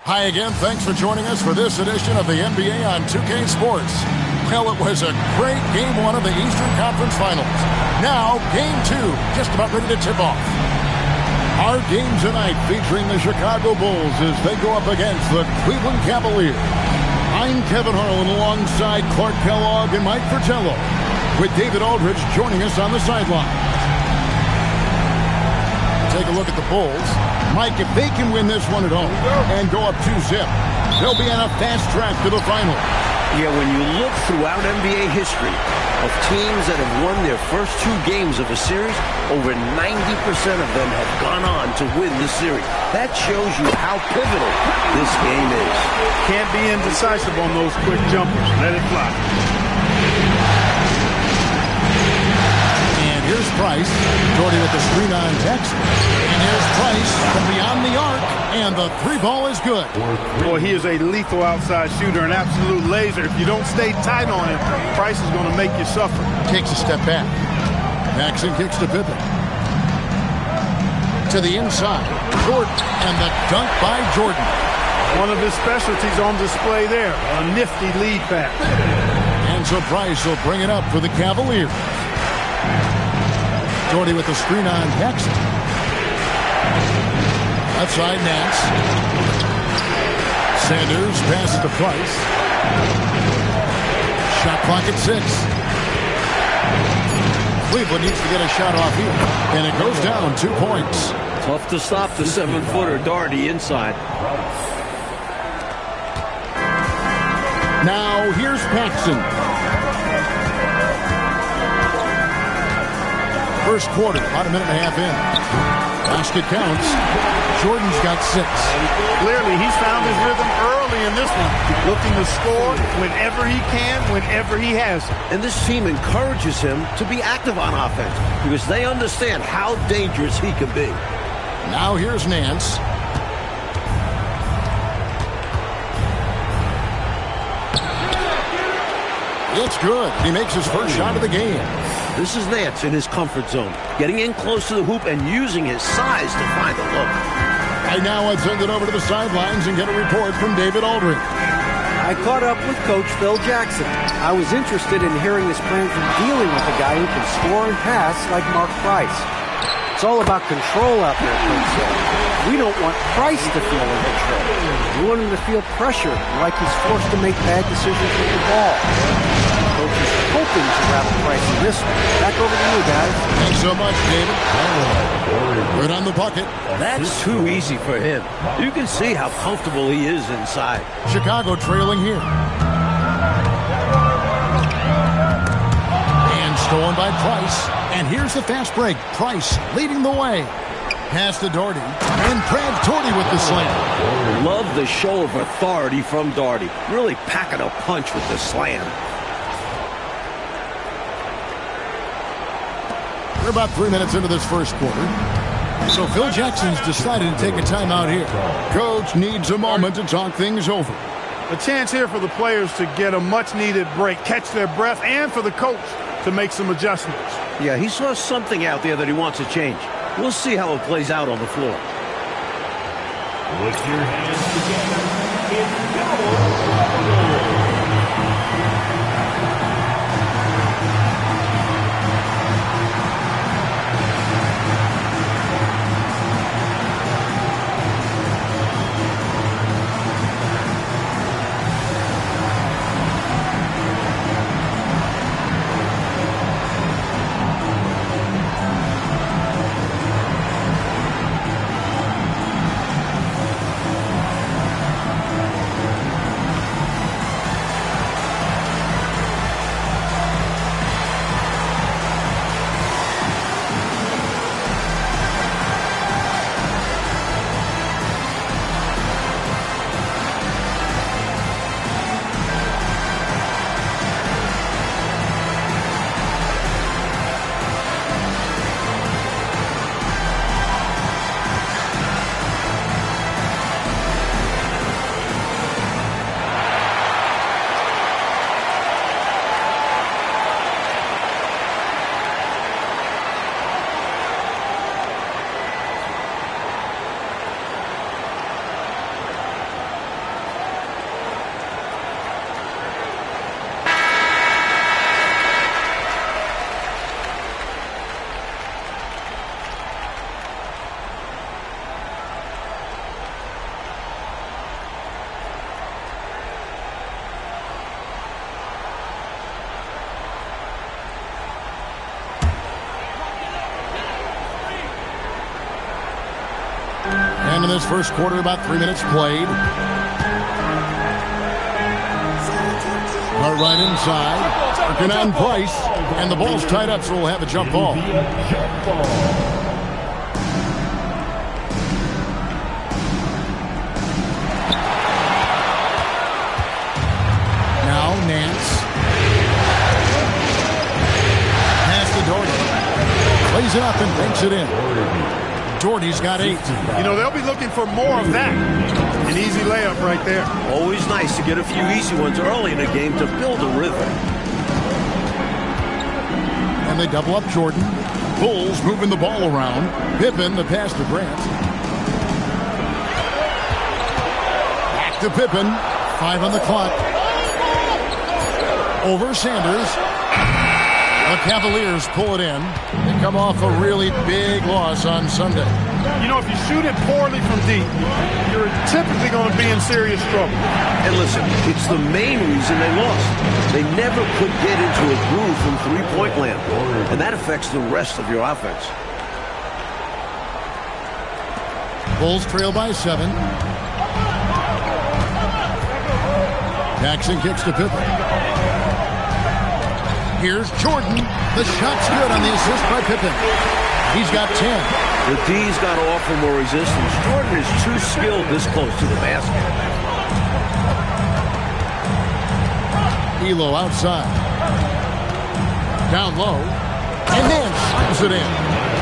Hi again. Thanks for joining us for this edition of the NBA on 2K Sports. Well, it was a great Game 1 of the Eastern Conference Finals. Now, Game 2, just about ready to tip off. Our game tonight featuring the Chicago Bulls as they go up against the Cleveland Cavaliers. I'm Kevin Harlan alongside Clark Kellogg and Mike Fratello, with David Aldridge joining us on the sideline. Take a look at the Bulls. Mike, if they can win this one at home and go up 2-0, they'll be on a fast track to the final. Yeah, when you look throughout NBA history of teams that have won their first 2 games of a series, over 90% of them have gone on to win the series. That shows you how pivotal this game is. Can't be indecisive on those quick jumpers. Let it fly. Here's Price. Jordy with the screen on Jackson. And here's Price from beyond the arc. And the 3 ball is good. Boy, he is a lethal outside shooter, an absolute laser. If you don't stay tight on him, Price is going to make you suffer. Takes a step back. Jackson kicks to Pippen. To the inside. Jordan. And the dunk by Jordan. One of his specialties on display there. A nifty lead pass. And so Price will bring it up for the Cavaliers. Jordy with the screen on Jackson. Outside Nance. Sanders passes to Price. Shot clock at 6. Cleveland needs to get a shot off here. And it goes down 2 points. Tough to stop the 7-footer Doherty inside. Now here's Paxson. First quarter, about a minute and a half in. Basket counts. Jordan's got 6. Clearly, he's found his rhythm early in this one. Looking to score whenever he can, whenever he has it. And this team encourages him to be active on offense because they understand how dangerous he can be. Now here's Nance. It's good. He makes his first shot of the game. This is Nance in his comfort zone, getting in close to the hoop and using his size to find the look. Right now, I'd send it over to the sidelines and get a report from David Aldridge. I caught up with Coach Phil Jackson. I was interested in hearing his plan for dealing with a guy who can score and pass like Mark Price. It's all about control out there, Coach said. We don't want Price to feel in control. We want him to feel pressure, like he's forced to make bad decisions with the ball. Coach is hoping to rattle Price in this one. Back over to you, guys. Thanks so much, David. Good on the bucket. That's too easy for him. You can see how comfortable he is inside. Chicago trailing here. And stolen by Price. And here's the fast break. Price leading the way. Pass to Doherty. And Brad Doherty with the slam. Love the show of authority from Doherty. Really packing a punch with the slam. We're about 3 minutes into this first quarter. So Phil Jackson's decided to take a timeout here. Coach needs a moment to talk things over. A chance here for the players to get a much-needed break, catch their breath, and for the coach to make some adjustments. Yeah, he saw something out there that he wants to change. We'll see how it plays out on the floor. Put your hands together in double. in this first quarter, about 3 minutes played. Right inside. Working on Price. And the ball's tied up, so we'll have a jump ball. Now Nance. Pass to Doherty. Plays it up and banks it in. Doherty's got 8. You know, they'll be looking for more of that. An easy layup right there. Always nice to get a few easy ones early in a game to build a rhythm. And they double up Jordan. Bulls moving the ball around. Pippen, the pass to Grant. Back to Pippen. 5 on the clock. Over Sanders. The Cavaliers pull it in. They come off a really big loss on Sunday. You know, if you shoot it poorly from deep, you're typically going to be in serious trouble. And listen, it's the main reason they lost. They never could get into a groove from three-point land. And that affects the rest of your offense. Bulls trail by 7. Jackson kicks to Pippen. Here's Jordan. The shot's good on the assist by Pippen. He's got 10. The D's got to offer more resistance. Jordan is too skilled this close to the basket. Elo outside. Down low. And then slams it in.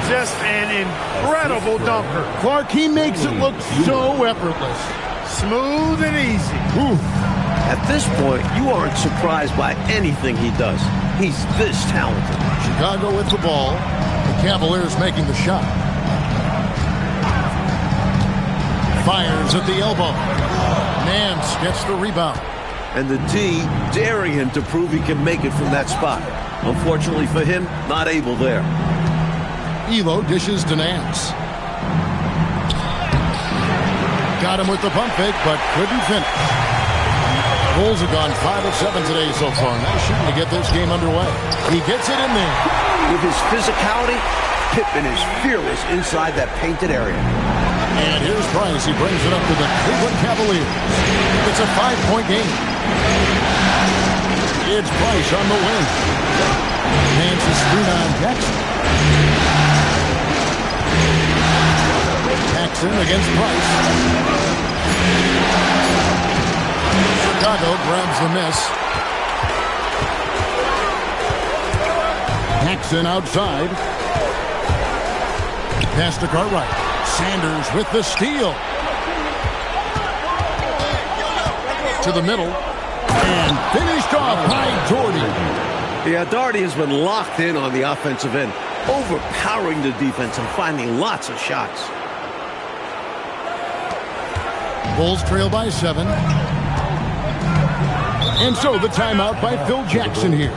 Just an incredible dunker. Clark, he makes it look so effortless. Smooth and easy. Ooh. At this point, you aren't surprised by anything he does. He's this talented. Chicago with the ball. The Cavaliers making the shot. Fires at the elbow. Nance gets the rebound. And the D daring him to prove he can make it from that spot. Unfortunately for him, not able there. Elo dishes to Nance. Got him with the pump fake, but couldn't finish. Bulls have gone 5 of 7 today so far. Now shooting to get this game underway. He gets it in there. With his physicality, Pippen is fearless inside that painted area. And here's Price. He brings it up to the Cleveland Cavaliers. It's a 5-point game. It's Price on the wing. Hands the screen on Jackson. Jackson against Price. Chicago grabs the miss. Jackson outside. Pass to Cartwright. Sanders with the steal. To the middle. And finished off by Doherty. Yeah, Doherty has been locked in on the offensive end, overpowering the defense and finding lots of shots. Bulls trail by 7. And so the timeout by Phil Jackson here.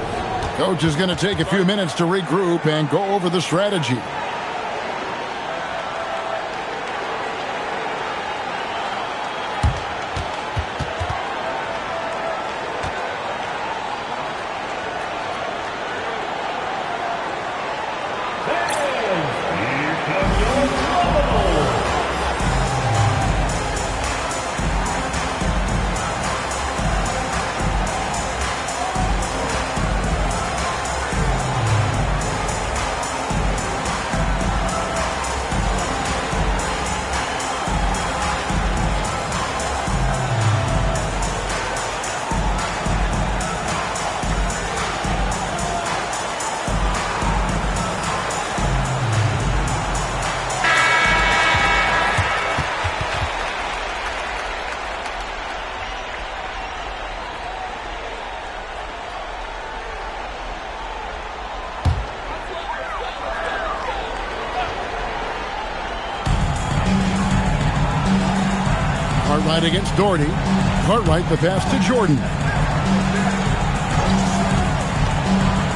Coach is going to take a few minutes to regroup and go over the strategy. Cartwright against Doherty. Cartwright the pass to Jordan.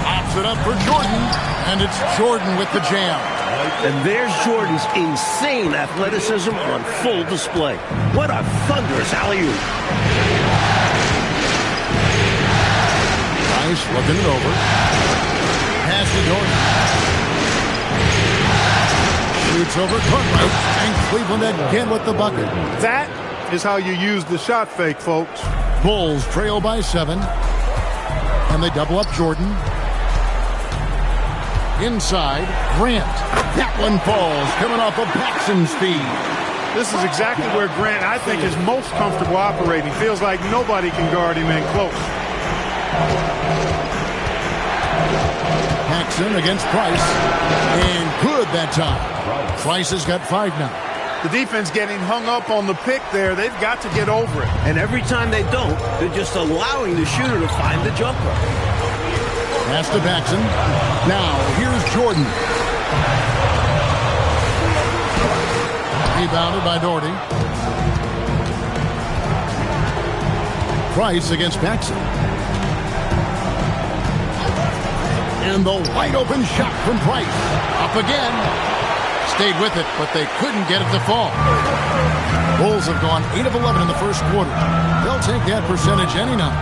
Pops it up for Jordan. And it's Jordan with the jam. And there's Jordan's insane athleticism on full display. What a thunderous alley-oop. Nice, looking it over. Pass to Jordan. Shoots Shoots over Cartwright, and Cleveland again with the bucket. That is how you use the shot fake, folks. Bulls trail by 7. And they double up Jordan. Inside, Grant. That one falls, coming off of Paxson's speed. This is exactly where Grant, I think, is most comfortable operating. Feels like nobody can guard him in close. Paxson against Price. And good that time. Price has got 5 now. The defense getting hung up on the pick there. They've got to get over it. And every time they don't, they're just allowing the shooter to find the jumper. Pass to Paxson. Now, here's Jordan. Rebounded by Doherty. Price against Paxson. And the wide open shot from Price. Up again. Stayed with it, but they couldn't get it to fall. Bulls have gone 8 of 11 in the first quarter. They'll take that percentage any night.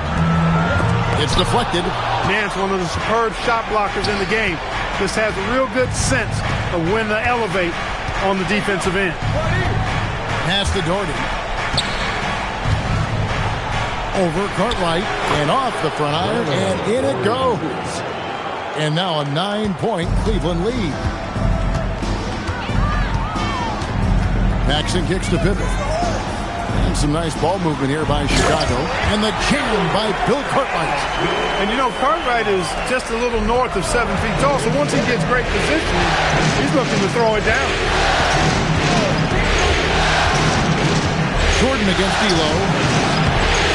It's deflected. Nance, one of the superb shot blockers in the game. Just has a real good sense of when to elevate on the defensive end. Pass to Doherty. Over Cartwright and off the front iron, and in it goes. And now a 9-point Cleveland lead. Paxson kicks to Pippen. And some nice ball movement here by Chicago. And the jam by Bill Cartwright. And you know, Cartwright is just a little north of 7 feet tall, so once he gets great position, he's looking to throw it down. Jordan against D'Lo.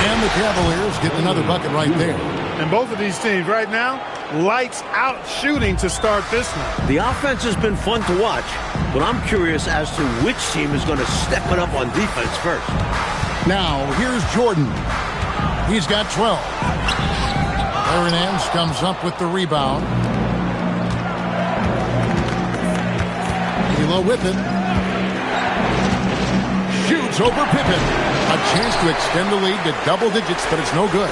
And the Cavaliers getting another bucket right there. And both of these teams right now, lights out shooting to start this one. The offense has been fun to watch, but I'm curious as to which team is going to step it up on defense first. Now, here's Jordan. He's got 12. Nance comes up with the rebound. D'Lo with it. Shoots over Pippen. A chance to extend the lead to double digits, but it's no good.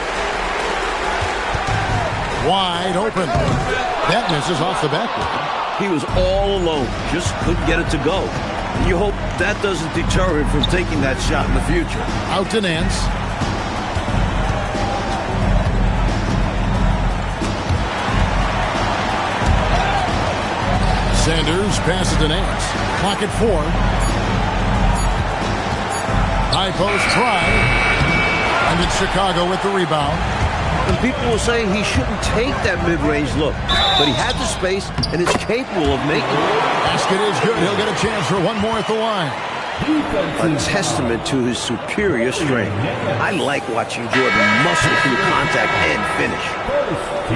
Wide open. That misses off the backboard. He was all alone. Just couldn't get it to go. You hope that doesn't deter him from taking that shot in the future. Out to Nance. Sanders passes to Nance. Clock at 4. High post try. And it's Chicago with the rebound. And people will say he shouldn't take that mid-range look. But he had the space and is capable of making it. Basket is good. He'll get a chance for one more at the line. A testament to his superior strength. I like watching Jordan muscle through contact and finish.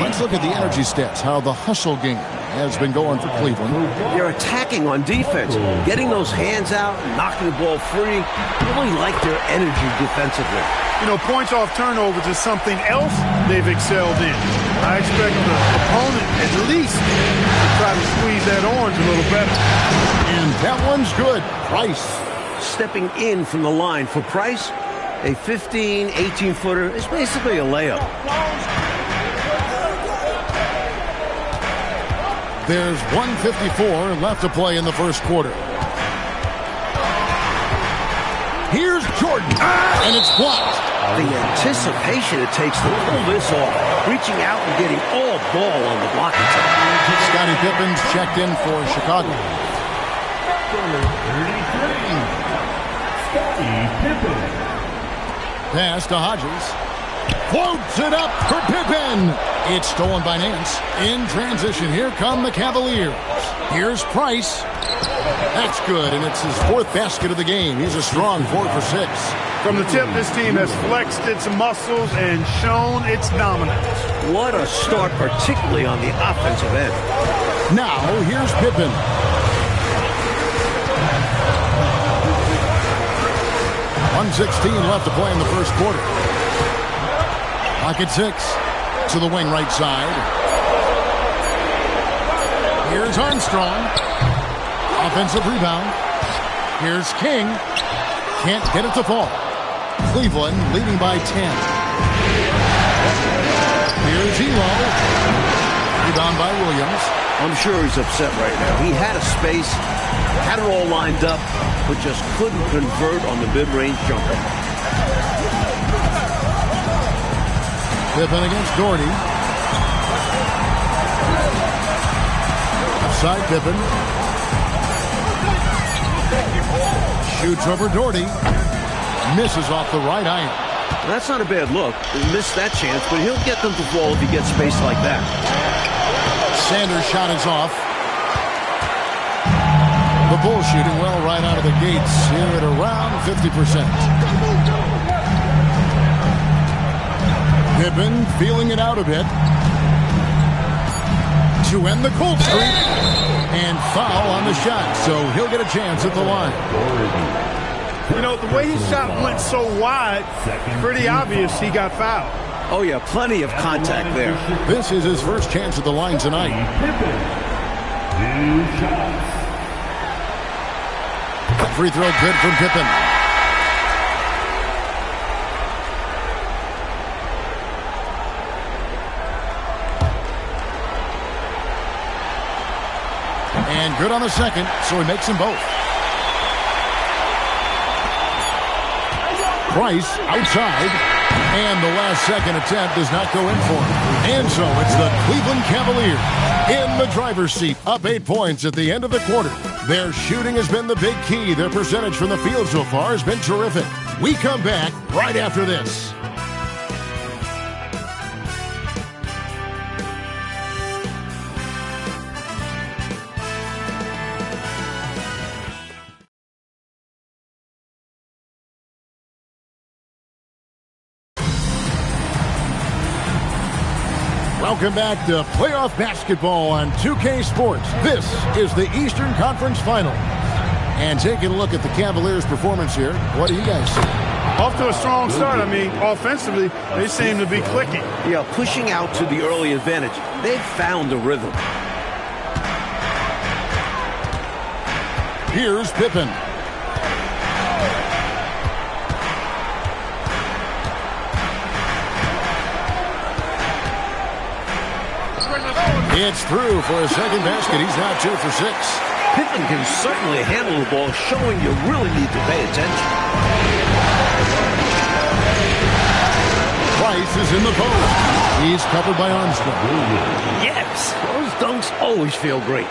Let's look at the energy stats, how the hustle game has been going for Cleveland. They're attacking on defense, getting those hands out, knocking the ball free. I really like their energy defensively. You know, points off turnovers is something else they've excelled in. I expect the opponent at least to try to squeeze that orange a little better. And that one's good. Price. Stepping in from the line for Price, a 15, 18-footer is basically a layup. There's 1:54 left to play in the first quarter. Here's Jordan, and it's blocked. The anticipation it takes to pull this off, reaching out and getting all ball on the blocking side. Scottie Pippen's checked in for Chicago. Pass to Hodges. Floats it up for Pippen. It's stolen by Nance. In transition, here come the Cavaliers. Here's Price. That's good, and it's his 4th basket of the game. He's a strong 4 for 6. From the tip, this team has flexed its muscles and shown its dominance. What a start, particularly on the offensive end. Now, here's Pippen. .116 left to play in the first quarter. Clock at 6. To the wing right side. Here's Armstrong. Offensive rebound. Here's King. Can't get it to fall. Cleveland leading by 10. Here's Elo. Rebound by Williams. I'm sure he's upset right now. He had a space, had it all lined up, but just couldn't convert on the mid-range jumper. Pippen against Doherty. Outside Pippen. Shoots over Doherty. Misses off the right iron. That's not a bad look. He missed that chance, but he'll get them to fall if he gets space like that. Sanders' shot is off. The Bulls shooting well right out of the gates here at around 50%. Pippen feeling it out a bit to end the cold streak, and foul on the shot, so he'll get a chance at the line. You know, the way his shot went so wide, pretty obvious he got fouled. Oh, yeah, plenty of contact there. This is his first chance at the line tonight. Free throw good from Pippen. And good on the second, so he makes them both. Price outside, and the last second attempt does not go in for him. And so it's the Cleveland Cavaliers in the driver's seat, up 8 points at the end of the quarter. Their shooting has been the big key. Their percentage from the field so far has been terrific. We come back right after this. Welcome back to playoff basketball on 2K Sports. This is the Eastern Conference Final. And taking a look at the Cavaliers' performance here, what do you guys see? Off to a strong start. I mean, offensively, they seem to be clicking. Yeah, pushing out to the early advantage. They've found a rhythm. Here's Pippen. It's through for a second basket. He's now 2 for 6. Pippen can certainly handle the ball, showing you really need to pay attention. Price is in the post. He's covered by Armstrong. Yes, those dunks always feel great.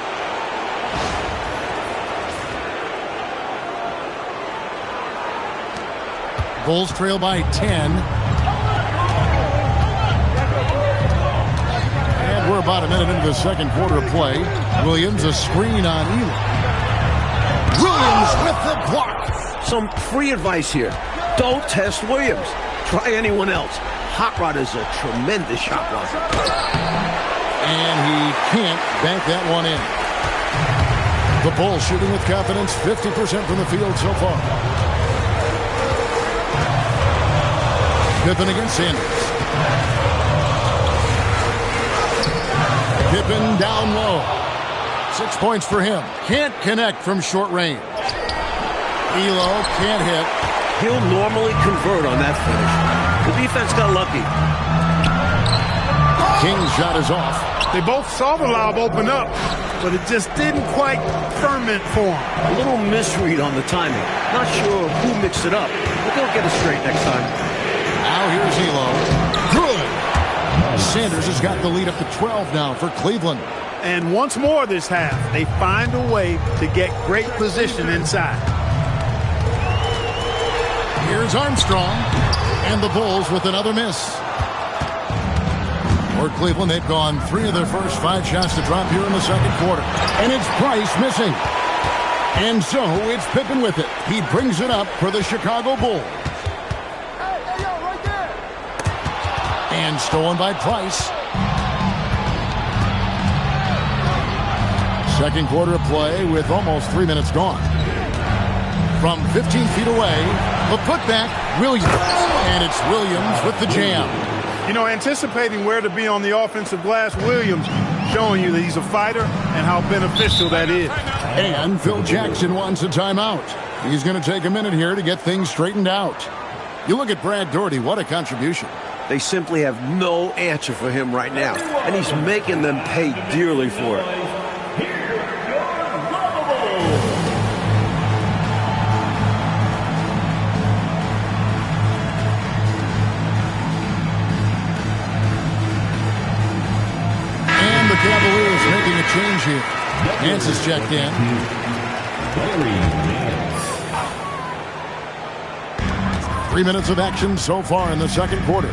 Bulls trail by 10. We're about a minute into the second quarter of play. Williams, a screen on Ely. Williams with the block. Some free advice here. Don't test Williams. Try anyone else. Hot Rod is a tremendous shot blocker. And he can't bank that one in. The Bulls shooting with confidence, 50% from the field so far. Pippen against Sanders. Pippen down low. 6 points for him. Can't connect from short range. Elo can't hit. He'll normally convert on that finish. The defense got lucky. King's shot is off. They both saw the lob open up, but it just didn't quite ferment for them. A little misread on the timing. Not sure who mixed it up, but they'll get it straight next time. Now here's Elo. Good. Sanders has got the lead up to 12 now for Cleveland. And once more this half, they find a way to get great position inside. Here's Armstrong, and the Bulls with another miss. For Cleveland, they've gone 3 of their first 5 shots to drop here in the second quarter. And it's Price missing. And so it's Pippen with it. He brings it up for the Chicago Bulls. And stolen by Price. Second quarter of play with almost 3 minutes gone. From 15 feet away, the putback, Williams. And it's Williams with the jam. You know, anticipating where to be on the offensive glass, Williams showing you that he's a fighter and how beneficial that is. And Phil Jackson wants a timeout. He's going to take a minute here to get things straightened out. You look at Brad Doherty, what a contribution. They simply have no answer for him right now, and he's making them pay dearly for it. here. Nance is checked in. 3 minutes of action so far in the second quarter.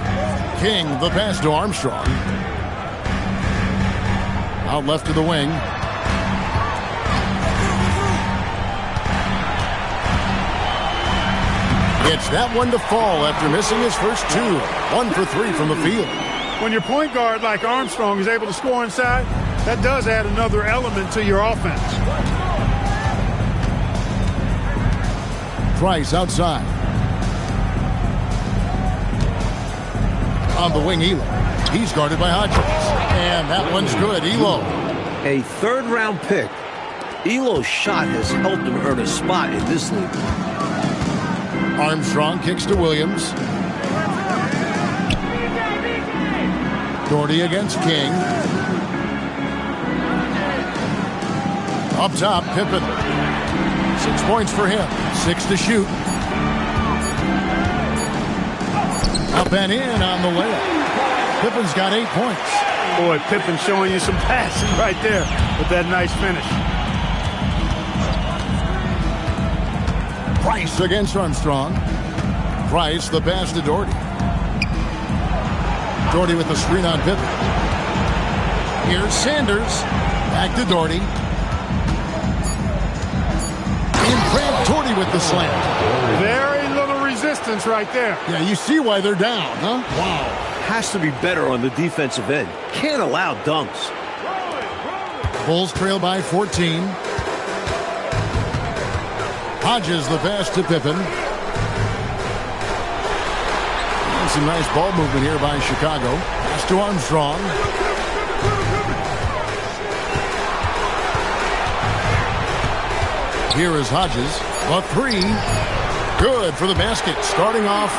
King, the pass to Armstrong. Out left to the wing. It's that one to fall after missing his first two. 1 for 3 from the field. When your point guard like Armstrong is able to score inside, that does add another element to your offense. Price outside. On the wing, Elo. He's guarded by Hodges. And that one's good. Elo. A third-round pick. Elo's shot has helped him earn a spot in this league. Armstrong kicks to Williams. Doherty against King. Up top, Pippen. 6 points for him. 6 to shoot. Up and in on the layup. Pippen's got 8 points. Boy, Pippen showing you some passing right there with that nice finish. Price against Armstrong. Price, the pass to Doherty. Doherty with the screen on Pippen. Here's Sanders. Back to Doherty. And Brad Doherty with the slam. Very little resistance right there. Yeah, you see why they're down, huh? Wow. Has to be better on the defensive end. Can't allow dunks. Bulls trail by 14. Hodges the pass to Pippen. And some nice ball movement here by Chicago. Pass to Armstrong. Here is Hodges. A three. Good for the basket. Starting off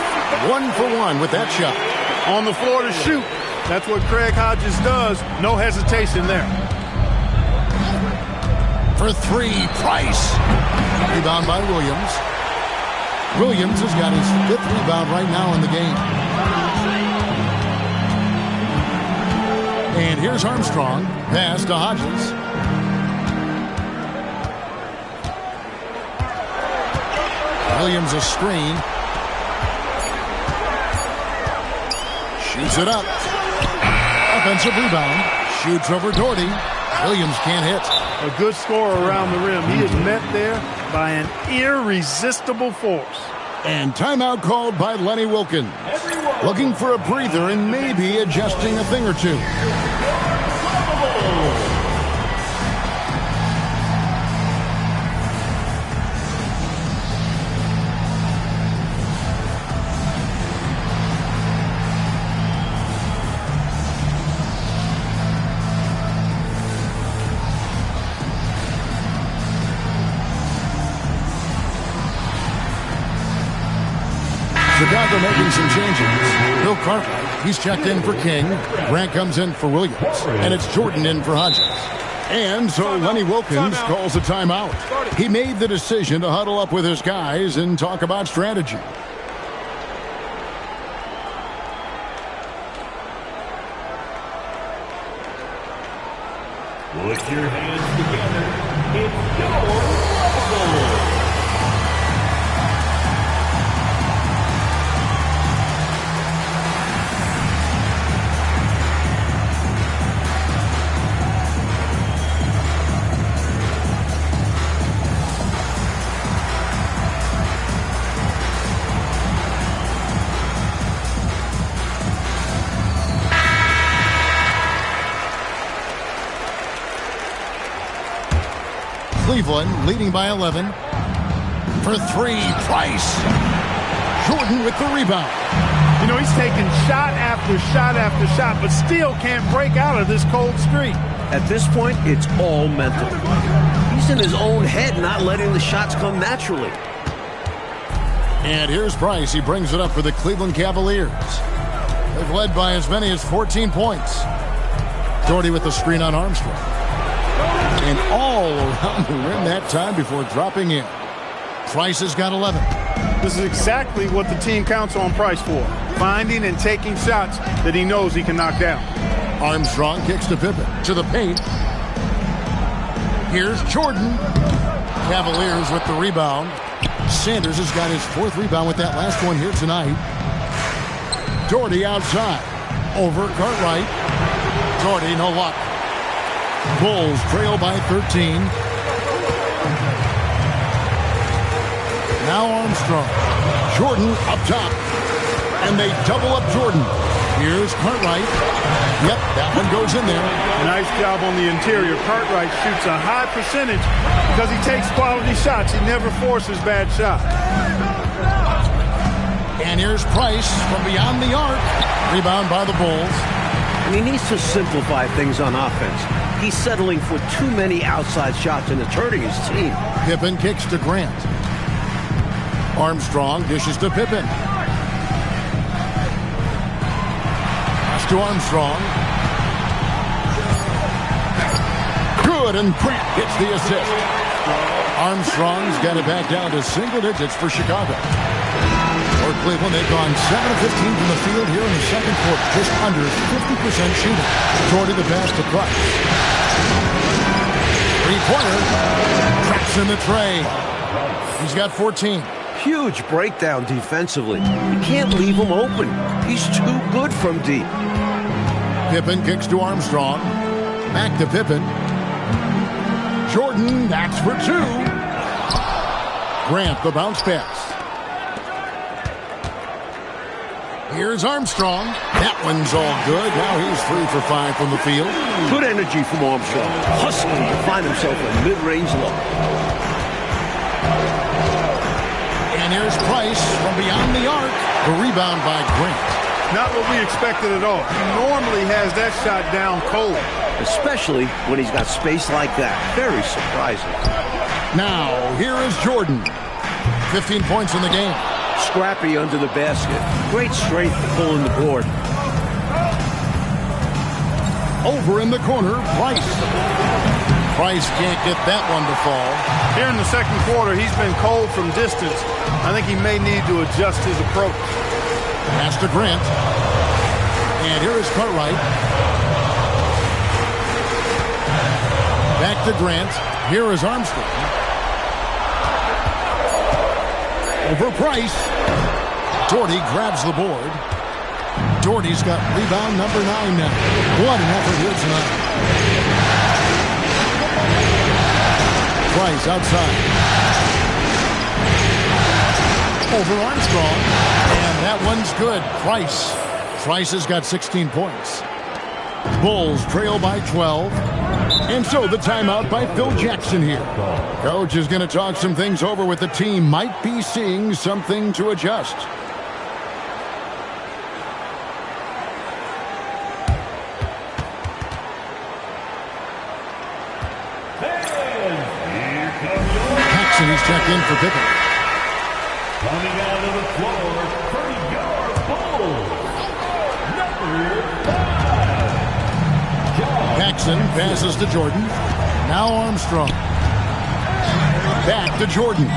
1 for 1 with that shot. On the floor to shoot. That's what Craig Hodges does. No hesitation there. For three, Price. Rebound by Williams. Williams has got his 5th rebound right now in the game. And here's Armstrong. Pass to Hodges. Williams a screen. Shoots it up. Offensive rebound. Shoots over Doherty. Williams can't hit. A good scorer around the rim. He is met there by an irresistible force. And timeout called by Lenny Wilkins. Looking for a breather and maybe adjusting a thing or two. Chicago making some changes. Bill Cartwright, he's checked in for King. Grant comes in for Williams. And it's Jordan in for Hodges. And so Lenny Wilkins calls a timeout. He made the decision to huddle up with his guys and talk about strategy. Put your hands together. It's your ball. Cleveland leading by 11. For three, Price. Jordan with the rebound. You know, he's taking shot after shot after shot, but still can't break out of this cold streak. At this point, it's all mental. He's in his own head, not letting the shots come naturally. And here's Price. He brings it up for the Cleveland Cavaliers. They've led by as many as 14 points. Doherty with the screen on Armstrong. And all around the rim that time before dropping in. Price has got 11. This is exactly what the team counts on Price for. Finding and taking shots that he knows he can knock down. Armstrong kicks to Pippen. To the paint. Here's Jordan. Cavaliers with the rebound. Sanders has got his 4th rebound with that last one here tonight. Doherty outside. Over Cartwright. Doherty, no luck. Bulls trail by 13. Now Armstrong. Jordan up top. And they double up Jordan. Here's Cartwright. Yep, that one goes in there. Nice job on the interior. Cartwright shoots a high percentage because he takes quality shots. He never forces bad shots. And here's Price from beyond the arc. Rebound by the Bulls. And he needs to simplify things on offense. He's settling for too many outside shots and it's hurting his team. Pippen kicks to Grant. Armstrong dishes to Pippen. Pass to Armstrong. Good, and Grant gets the assist. Armstrong's got it back down to single digits for Chicago. For Cleveland, they've gone 7 of 15 from the field here in the second quarter. Just under 50% shooting. Doherty the pass to Price. Three-pointer. Traps in the tray. He's got 14. Huge breakdown defensively. You can't leave him open. He's too good from deep. Pippen kicks to Armstrong. Back to Pippen. Jordan, that's for 2. Grant, the bounce pass. Here's Armstrong. That one's all good. Now he's 3 for 5 from the field. Good energy from Armstrong. Hustling to find himself a mid-range look. And here's Price from beyond the arc. The rebound by Grant. Not what we expected at all. He normally has that shot down cold. Especially when he's got space like that. Very surprising. Now, here is Jordan. 15 points in the game. Scrappy under the basket. Great strength pulling the board. Over in the corner, Price. Price can't get that one to fall. Here in the second quarter, he's been cold from distance. I think he may need to adjust his approach. Pass to Grant. And here is Cartwright. Back to Grant. Here is Armstrong. Over Price. Doherty grabs the board. Doherty's got rebound number 9 now. What an effort here tonight. Price outside. Over Armstrong. And that one's good. Price has got 16 points. Bulls trail by 12. And so the timeout by Phil Jackson here. Coach is going to talk some things over with the team. Might be seeing something to adjust. Paxson, he's checked in for Pippen. Coming out of the floor for your Bulls, number 5. Paxson passes to Jordan. Now Armstrong. Back to Jordan.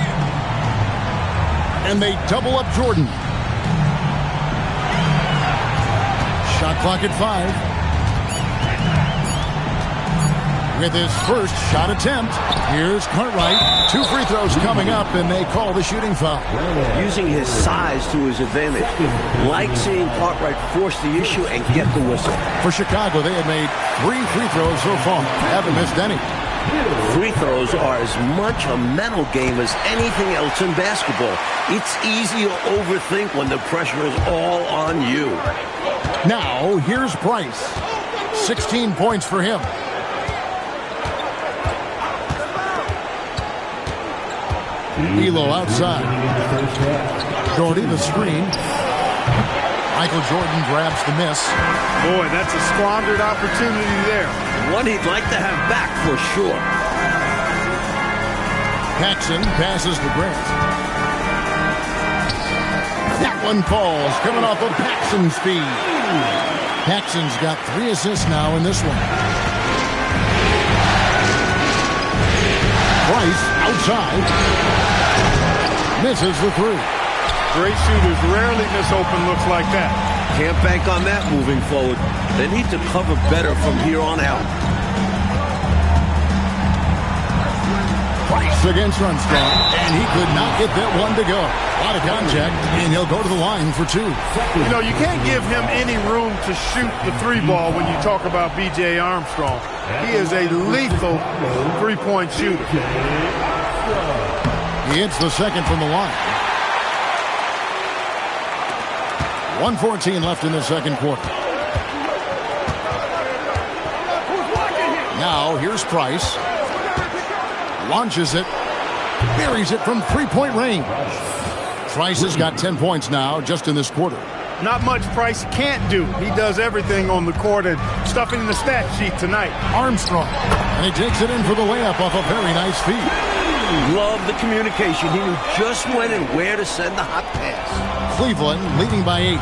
And they double up Jordan. Shot clock at 5. With his first shot attempt, here's Cartwright. 2 free throws coming up, and they call the shooting foul. Using his size to his advantage. Like seeing Cartwright force the issue and get the whistle. For Chicago, they have made 3 free throws so far. Haven't missed any. Free throws are as much a mental game as anything else in basketball. It's easy to overthink when the pressure is all on you. Now, here's Price. 16 points for him. Elo outside. Doherty the screen. Michael Jordan grabs the miss. Boy, that's a squandered opportunity there. One he'd like to have back for sure. Paxson passes to Grant. That one falls, coming off of Paxson's speed. Paxson's got 3 assists now in this one. Price outside. Misses the 3. Great shooters rarely miss open looks like that. Can't bank on that moving forward. They need to cover better from here on out. Price against Armstrong, and he could not get that one to go. A lot of contact, and he'll go to the line for two. You know, you can't give him any room to shoot the three ball when you talk about B.J. Armstrong. He is a lethal three-point shooter. He hits the second from the line. 1:14 left in the second quarter. Now, here's Price. Launches it. Buries it from three-point range. Price has got 10 points now just in this quarter. Not much Price can't do. He does everything on the court, and stuff in the stat sheet tonight. Armstrong. And he takes it in for the layup off a very nice feed. Love the communication. He knew just when and where to send the hot pass. Cleveland leading by 8.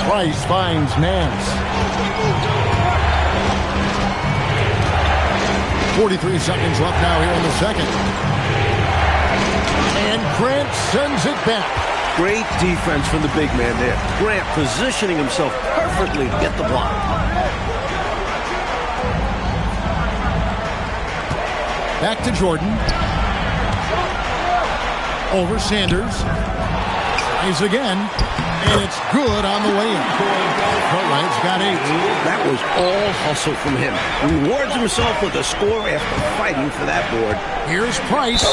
Price finds Nance. 43 seconds left now here in the second. And Grant sends it back. Great defense from the big man there. Grant positioning himself perfectly to get the block. Back to Jordan. Over Sanders. Tries again. And it's good on the layup. Cartwright's got 8. That was all hustle from him. Rewards himself with a score after fighting for that board. Here's Price.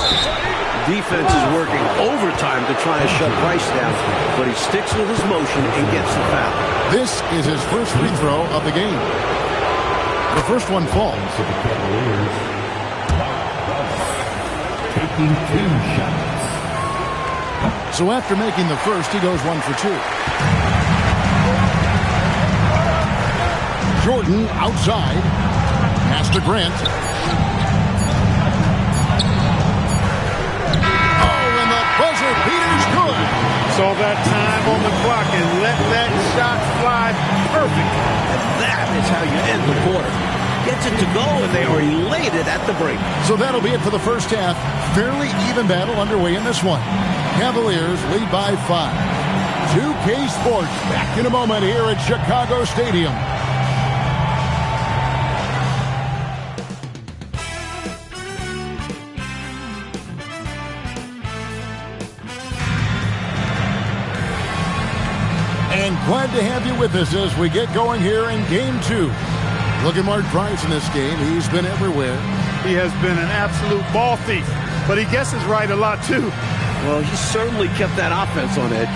Defense is working overtime to try and shut Price down, but he sticks with his motion and gets the foul. This is his first free throw of the game. The first one falls. Taking 2 shots. So after making the first, he goes 1 for 2. Jordan outside. Pass to Grant. Oh, and the buzzer beater's good. Saw that time on the clock and let that shot fly perfect. And that is how you end the quarter. Gets it to go, and they are elated at the break. So that'll be it for the first half. Fairly even battle underway in this one. Cavaliers lead by 5. 2K Sports back in a moment here at Chicago Stadium. And glad to have you with us as we get going here in Game 2. Look at Mark Price in this game. He's been everywhere. He has been an absolute ball thief, but he guesses right a lot too. Well, he certainly kept that offense on edge.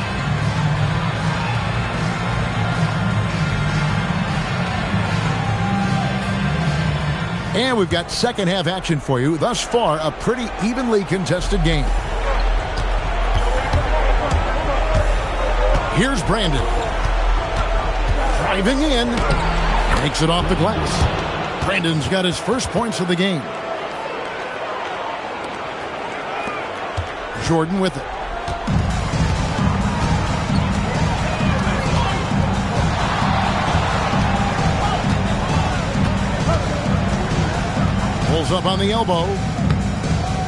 And we've got second half action for you. Thus far, a pretty evenly contested game. Here's Brandon. Driving in. Takes it off the glass. Brandon's got his first points of the game. Jordan with it. Pulls up on the elbow.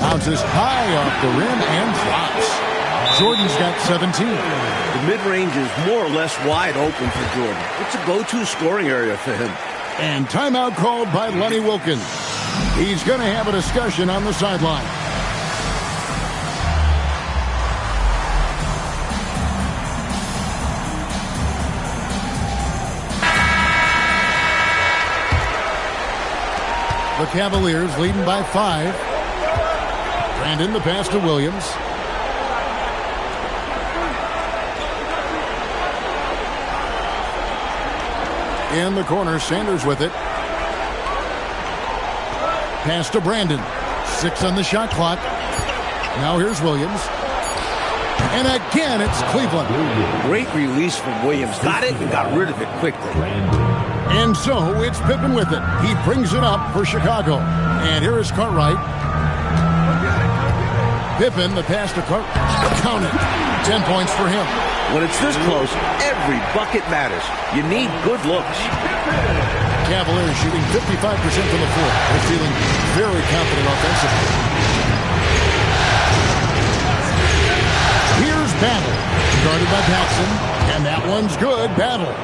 Bounces high off the rim and drops. Jordan's got 17. The mid-range is more or less wide open for Jordan. It's a go-to scoring area for him. And timeout called by Lenny Wilkins. He's going to have a discussion on the sideline. The Cavaliers leading by 5. Brandon, the pass to Williams. In the corner, Sanders with it. Pass to Brandon. 6 on the shot clock. Now here's Williams. And again, it's Cleveland. Great release from Williams. Got it and got rid of it quickly. And so it's Pippen with it. He brings it up for Chicago. And here is Cartwright. Pippen, the pass to Cartwright. Count it. 10 points for him. When it's this close, every bucket matters. You need good looks. Cavaliers shooting 55% from the floor. They're feeling very confident offensively. Here's Battle. Guarded by Paxson. And that one's good. Battle.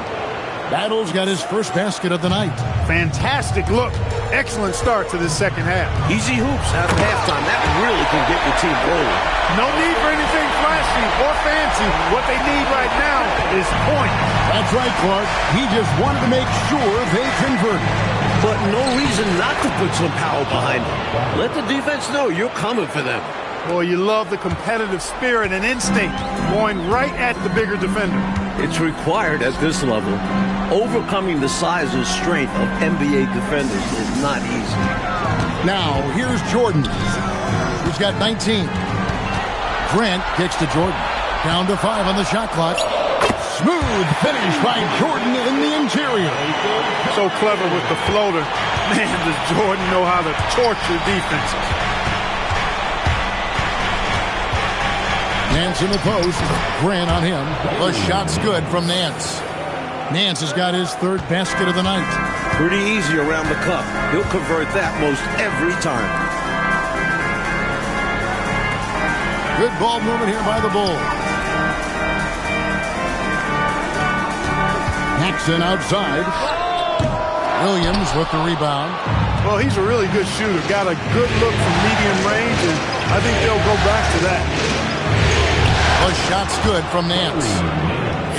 Battle's got his first basket of the night. Fantastic look. Excellent start to this second half. Easy hoops at halftime. That really can get your team rolling. No need for anything flashy or fancy. What they need right now is points. That's right, Clark. He just wanted to make sure they converted. But no reason not to put some power behind it. Let the defense know you're coming for them. Boy, you love the competitive spirit and instinct going right at the bigger defender. It's required at this level. Overcoming the size and strength of NBA defenders is not easy. Now, here's Jordan. He's got 19. Grant kicks to Jordan. Down to 5 on the shot clock. Smooth finish by Jordan in the interior. So clever with the floater. Man, does Jordan know how to torture defenses. Nance in the post. Grant on him. The shot's good from Nance. Nance has got his third basket of the night. Pretty easy around the cup. He'll convert that most every time. Good ball movement here by the Bulls. Jackson outside. Williams with the rebound. Well, he's a really good shooter. Got a good look from medium range, and I think they'll go back to that. The shot's good from Nance.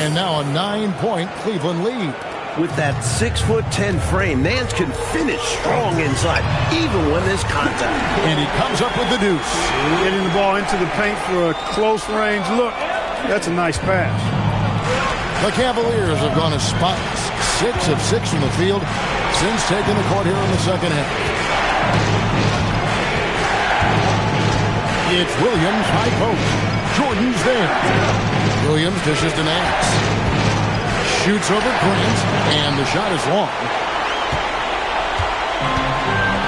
And now a 9-point Cleveland lead. With that 6'10" frame, Nance can finish strong inside, even when there's contact. And he comes up with the deuce. Getting the ball into the paint for a close range look. That's a nice pass. The Cavaliers have gone as spotless, 6 of 6 from the field since taking the court here in the second half. It's Williams high post. Jordan's there. Williams dishes to Nance. Shoots over Grant, and the shot is long.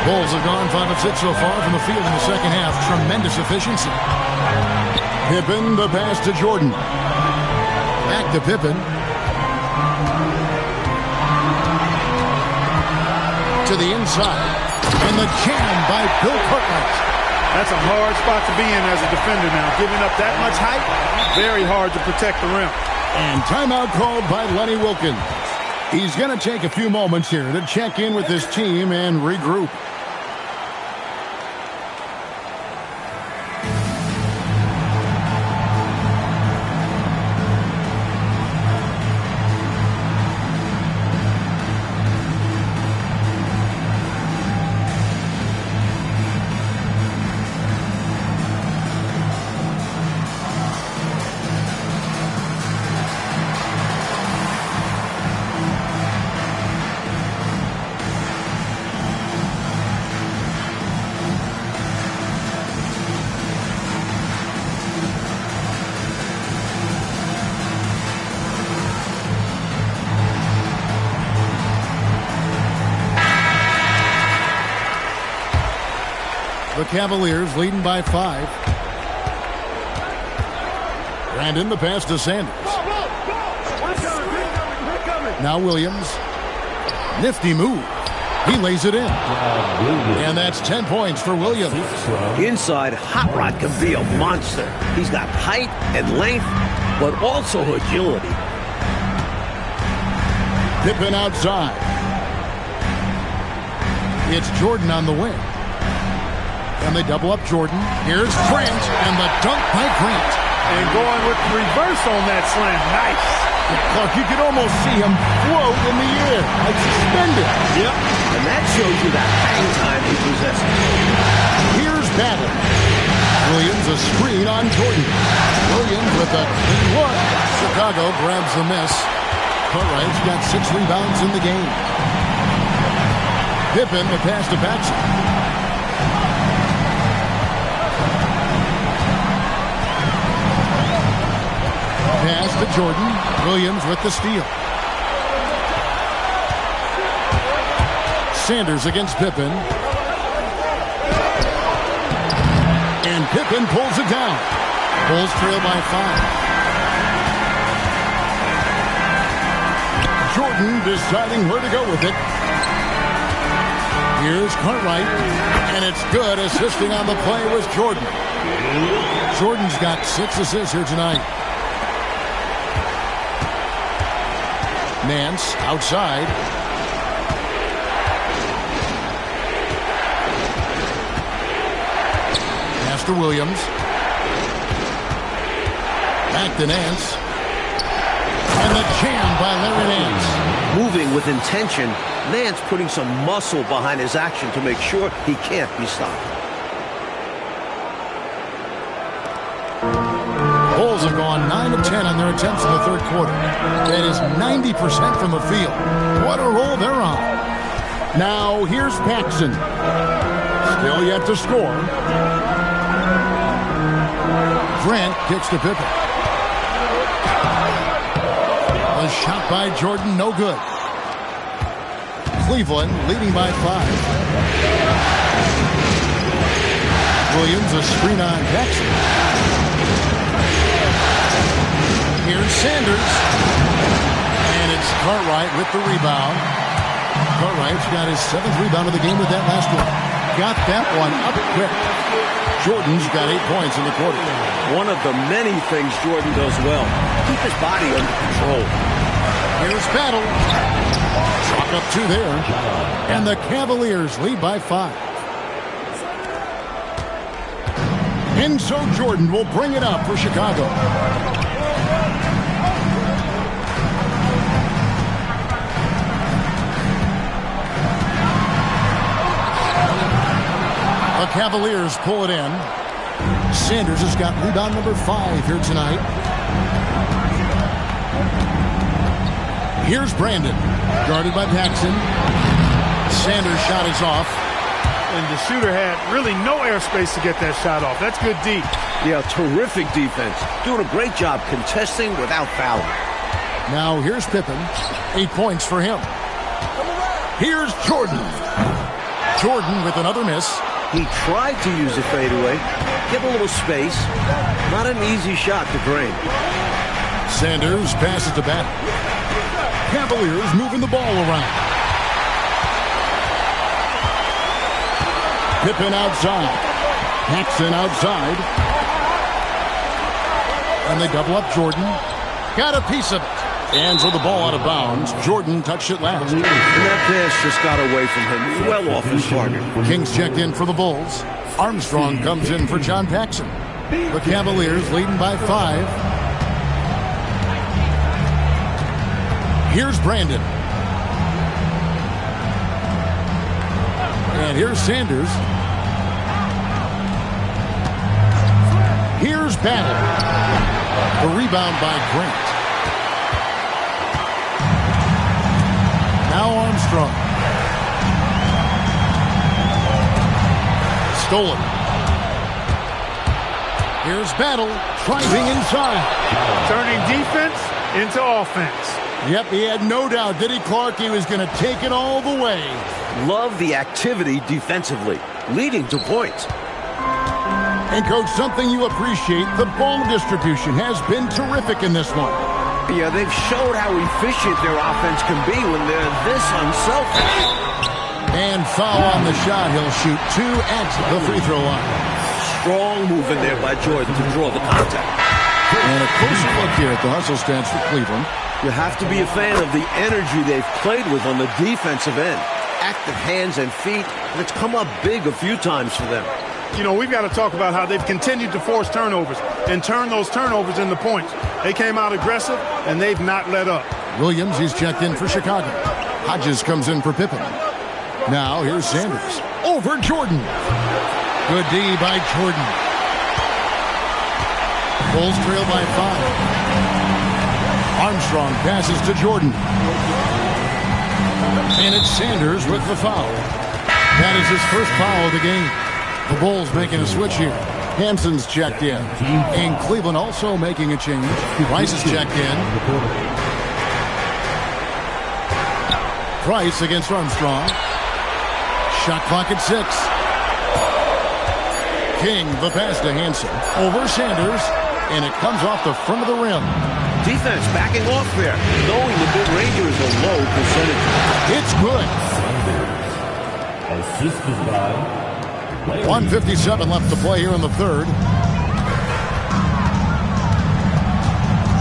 Bulls have gone 5 of 6 so far from the field in the second half. Tremendous efficiency. Pippen, the pass to Jordan. Back to Pippen. To the inside. And the jam by Bill Cartwright. That's a hard spot to be in as a defender now. Giving up that much height, very hard to protect the rim. And timeout called by Lenny Wilkins. He's going to take a few moments here to check in with his team and regroup. The Cavaliers leading by 5. Brandon the pass to Sanders. Now Williams. Nifty move. He lays it in. And that's 10 points for Williams. Inside, Hot Rod can be a monster. He's got height and length, but also agility. Pippen outside. It's Jordan on the wing. And they double up Jordan. Here's Grant, and the dunk by Grant. And going with the reverse on that slam. Nice. Clark, you could almost see him float in the air, like suspended. Yep. And that shows you that hang time he possesses. Here's Battle. Williams a screen on Jordan. Williams with a clean look. Chicago grabs the miss. Cartwright's got 6 rebounds in the game. Pippen the pass to Paxson. Pass to Jordan. Williams with the steal. Sanders against Pippen. And Pippen pulls it down. Bulls trail by 5. Jordan deciding where to go with it. Here's Cartwright. And it's good. Assisting on the play was Jordan. Jordan's got 6 assists here tonight. Nance outside. Pass to Williams. Back to Nance. And the jam by Larry Nance. Moving with intention, Nance putting some muscle behind his action to make sure he can't be stopped. Bulls have gone 9 of 10 on their attempts in the third quarter. That is 90% from the field. What a roll they're on. Now here's Paxson. Still yet to score. Grant kicks to Pippen. A shot by Jordan, no good. Cleveland leading by 5. Williams, a screen on Paxson. Here's Sanders. And it's Cartwright with the rebound. Cartwright's got his 7th rebound of the game with that last one. Got that one up quick. Jordan's got 8 points in the quarter. One of the many things Jordan does well. Keep his body under control. Here's Battle. Chalk up 2 there. And the Cavaliers lead by 5. And so Jordan will bring it up for Chicago. The Cavaliers pull it in. Sanders has got rebound number 5 here tonight. Here's Brandon, guarded by Paxson. Sanders' shot is off. And the shooter had really no airspace to get that shot off. That's good deep. Yeah, terrific defense. Doing a great job contesting without fouling. Now here's Pippen. 8 points for him. Here's Jordan. Jordan with another miss. He tried to use a fadeaway. Get a little space. Not an easy shot to drain. Sanders passes to Battle. Cavaliers moving the ball around. Pippen outside. Paxson outside. And they double up Jordan. Got a piece of it. Hands with the ball out of bounds. Jordan touched it last. And that pass just got away from him. Well off his target. Kings checked in for the Bulls. Armstrong comes in for John Paxson. The Cavaliers leading by 5. Here's Brandon. And here's Sanders. Here's Battle. The rebound by Grant. Now Armstrong. Stolen. Here's Battle. Driving inside. Turning defense into offense. Yep, he had no doubt, did he, Clark? He was going to take it all the way. Love the activity defensively, leading to points. And, Coach, something you appreciate, the ball distribution has been terrific in this one. Yeah, they've showed how efficient their offense can be when they're this unselfish. And foul on the shot. He'll shoot 2 at the free throw line. Strong move in there by Jordan to draw the contact. And a closer look here at the hustle stance for Cleveland. You have to be a fan of the energy they've played with on the defensive end. Active hands and feet, and it's come up big a few times for them. You know, we've got to talk about how they've continued to force turnovers and turn those turnovers into points. They came out aggressive, and they've not let up. Williams, he's checked in for Chicago. Hodges comes in for Pippen. Now here's Sanders. Over Jordan. Good D by Jordan. Bulls trail by 5. Armstrong passes to Jordan. And it's Sanders with the foul. That is his first foul of the game. The Bulls making a switch here. Hampson's checked in. And Cleveland also making a change. Price is checked in. Price against Armstrong. Shot clock at 6. King, the pass to Hanson. Over Sanders. And it comes off the front of the rim. Defense backing off there, knowing the mid-ranger is a low percentage. It's good. Assisted by 1:57 left to play here in the third.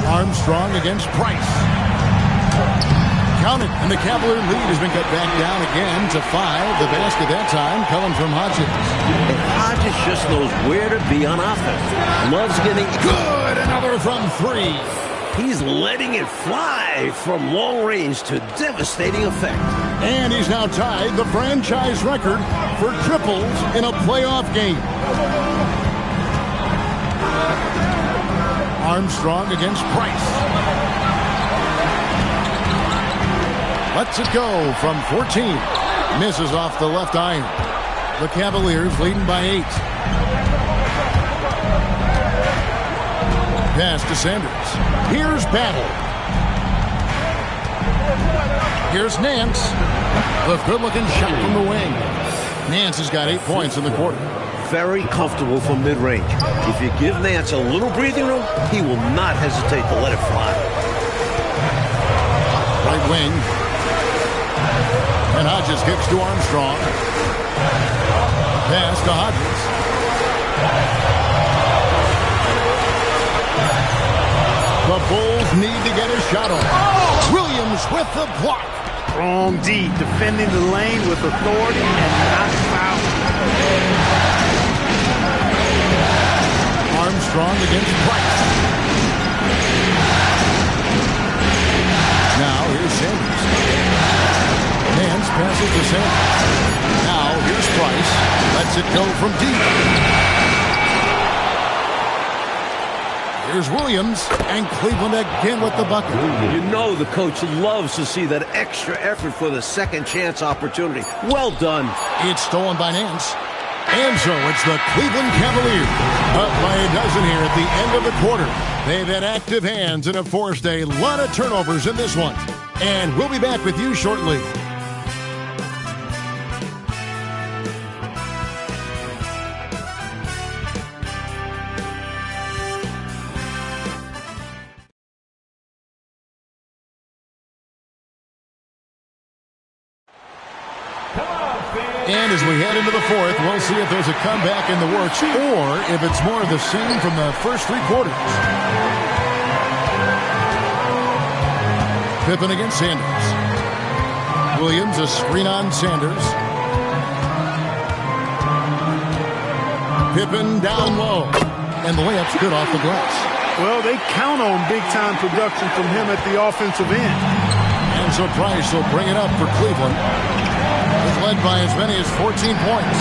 Armstrong against Price. Counted, and the Cavalier lead has been cut back down again to 5. The basket that time coming from Hodges. And Hodges just knows where to be on offense. Loves getting Good! Another from 3. He's letting it fly from long range to devastating effect. And he's now tied the franchise record for triples in a playoff game. Armstrong against Price. Lets it go from 14. Misses off the left iron. The Cavaliers leading by 8. Pass to Sanders. Here's Battle. Here's Nance. A good-looking shot from the wing. Nance has got 8 points in the quarter. Very comfortable from mid-range. If you give Nance a little breathing room, he will not hesitate to let it fly. Right wing. And Hodges kicks to Armstrong. Pass to Hodges. The Bulls need to get a shot on. Williams with the block. Strong D, defending the lane with authority and not foul. Armstrong against Price. Now here's Sanders. Nance passes to Sanders. Now here's Price. Lets it go from deep. Here's Williams, and Cleveland again with the bucket. You know the coach loves to see that extra effort for the second chance opportunity. Well done. It's stolen by Nance. And so it's the Cleveland Cavaliers up by a dozen here at the end of the quarter. They've had active hands and have forced a lot of turnovers in this one. And we'll be back with you shortly. And as we head into the fourth, we'll see if there's a comeback in the works or if it's more of the same from the first 3 quarters. Pippen against Sanders. Williams, a screen on Sanders. Pippen down low. And the layup's good off the glass. Well, they count on big-time production from him at the offensive end. And so Price will bring it up for Cleveland. It's led by as many as 14 points.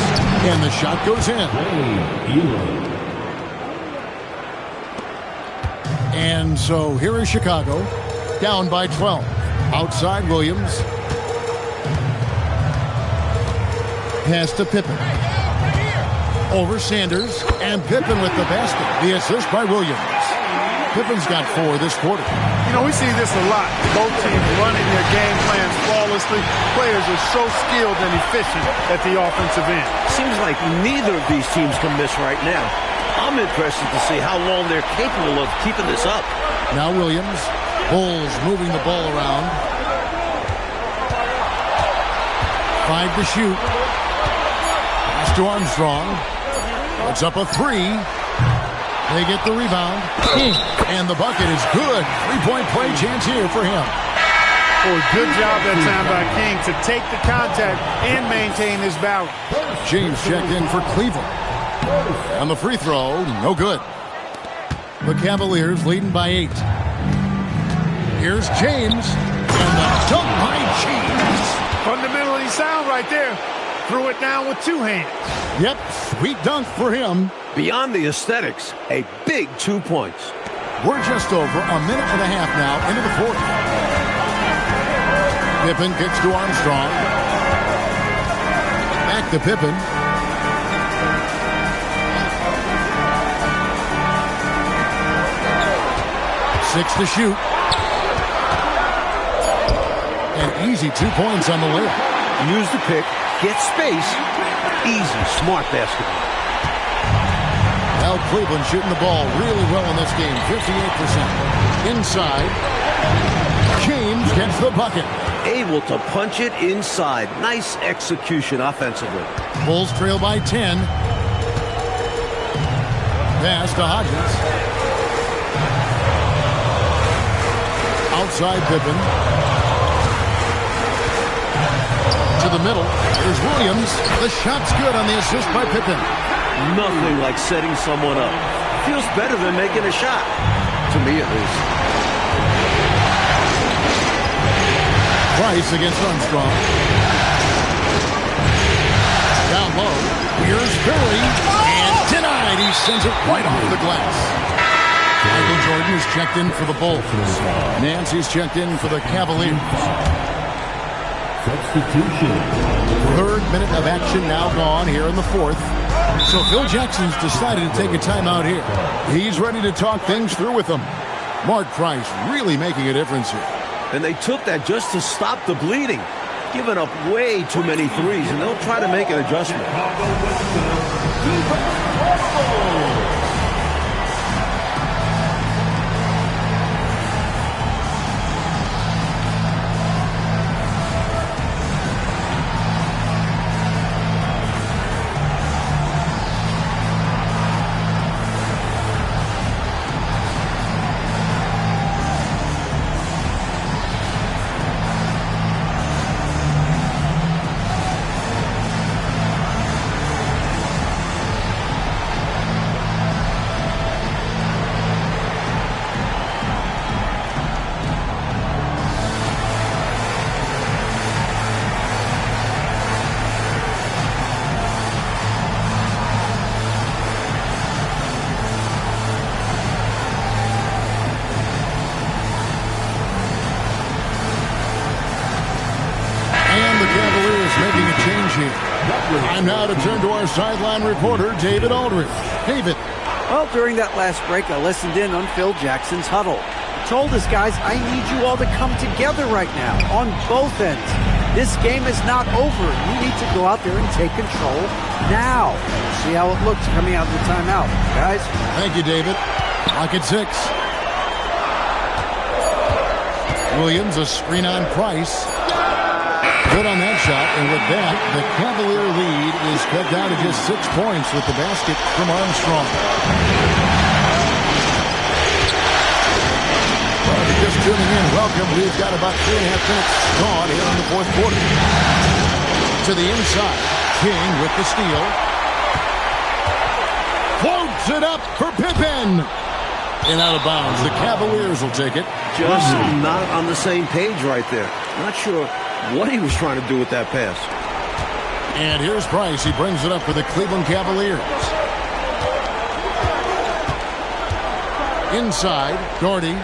And the shot goes in. And so here is Chicago, down by 12. Outside Williams. Pass to Pippen. Over Sanders. And Pippen with the basket. The assist by Williams. Pippen's got 4 this quarter. You know, we see this a lot. Both teams running their game plans flawlessly. Players are so skilled and efficient at the offensive end. Seems like neither of these teams can miss right now. I'm interested to see how long they're capable of keeping this up. Now Williams. Bulls moving the ball around. 5 to shoot. Pass to Armstrong. It's up a 3. They get the rebound. And the bucket is good. 3-point play chance here for him. Boy, good job that time by King to take the contact and maintain his balance. James checked in for Cleveland. On the free throw, no good. The Cavaliers leading by 8. Here's James. And the dunk by James. Fundamentally sound right there. Threw it down with 2 hands. Yep, sweet dunk for him. Beyond the aesthetics, a big 2 points. We're just over a minute and a half now into the fourth. Pippen kicks to Armstrong. Back to Pippen. Six to shoot. An easy 2 points on the layup. Use the pick, get space. Easy, smart basketball. Now Cleveland shooting the ball really well in this game, 58%. Inside, James gets the bucket. Able to punch it inside. Nice execution offensively. Bulls trail by 10. Pass to Hodges. Outside Pippen. To the middle. Here's Williams. The shot's good on the assist by Pippen. Nothing like setting someone up. Feels better than making a shot. To me, at least. Price against Armstrong. Down low. Here's Curry. And denied. He sends it right off the glass. Michael Jordan is checked in for the Bulls. Nancy's checked in for the Cavaliers. Substitution. Third minute of action now gone here in the fourth. So Phil Jackson's decided to take a timeout here. He's ready to talk things through with them. Mark Price really making a difference here. And they took that just to stop the bleeding. Giving up way too many threes, and they'll try to make an adjustment. Time now to turn to our sideline reporter, David Aldridge. David. Well, during that last break, I listened in on Phil Jackson's huddle. He told his guys, I need you all to come together right now on both ends. This game is not over. You need to go out there and take control now. See how it looks coming out of the timeout, guys. Thank you, David. Clock at 6. Williams, a screen on Price. Good on that shot, and with that, the Cavalier lead is cut down to just 6 points with the basket from Armstrong. Well, if you're just tuning in, welcome. We've got about 3.5 minutes gone here in the fourth quarter. To the inside, King with the steal. Floats it up for Pippen. And out of bounds. The Cavaliers will take it. Just not on the same page right there. Not sure what he was trying to do with that pass. And here's Price. He brings it up for the Cleveland Cavaliers. Inside, Gordy.